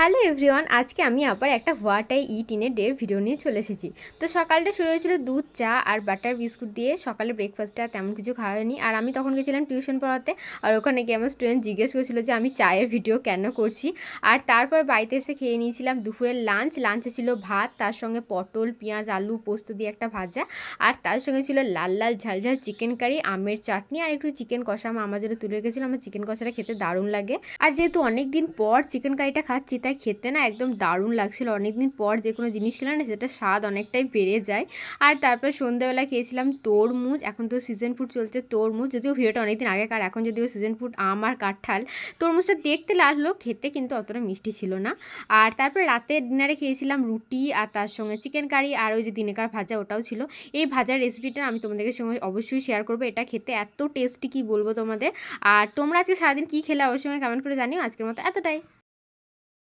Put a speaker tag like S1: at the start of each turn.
S1: Hello everyone, আজকে আমি আবার একটা what I it in a day video নিয়ে চলে এসেছি। তো সকালটা শুরু হয়েছিল দুধ চা আর বাটার বিস্কুট দিয়ে। সকালে ব্রেকফাস্টটা তেমন কিছু খাওয়া হয়নি, আর আমি তখন গেছিলাম টিউশন পড়াতে। আর ওখানে গিয়ে আমার স্টুডেন্ট জিজ্ঞেস করেছিল যে আমি চায়ের ভিডিও কেন করছি। আর তারপর বাড়িতে এসে খেয়ে নিয়েছিলাম দুপুরের লাঞ্চে ছিল ভাত, তার সঙ্গে পটল পেঁয়াজ আলু পোস্ত দিয়ে একটা ভাজা, আর তার সঙ্গে ছিল লাল লাল ঝাল ঝাল চিকেন কারি, আমের চাটনি আর একটু চিকেন কষা। আমার জন্য তুলে রেখেছিলাম। আমার চিকেন কষাটা খেতে দারুণ লাগে। আর যেহেতু অনেক দিন পর চিকেন কারিটা খাচ্ছি, তাই খেতে না একদম দারুণ লাগছিল। অনেকদিন পর যে কোনো জিনিস খেলে না সেটা স্বাদ অনেকটাই বেড়ে যায়। আর তারপর সন্ধ্যাবেলা খেয়েছিলাম তরমুজ। এখন তো সিজন ফ্রুট চলছে তরমুজ, যদিও ভিডিওটা অনেকদিন আগেকার, এখন যদিও সিজন ফ্রুট আম আর কাঁঠাল। তরমুজটা দেখতে লাগলো, খেতে কিন্তু অতটা মিষ্টি ছিল না। আর তারপর রাতে ডিনারে খেয়েছিলাম রুটি আর তার সঙ্গে চিকেন কারি, আর ওই যে দিনেকার ভাজা ওটাও ছিল। এই ভাজার রেসিপিটা আমি তোমাদের সঙ্গে অবশ্যই শেয়ার করবো। এটা খেতে এত টেস্টি কি বলবো তোমাদের। আর তোমরা আজকে সারাদিন কী খেলে অবশ্যই কমেন্ট করে জানিও। আজকের মতো এতটাই।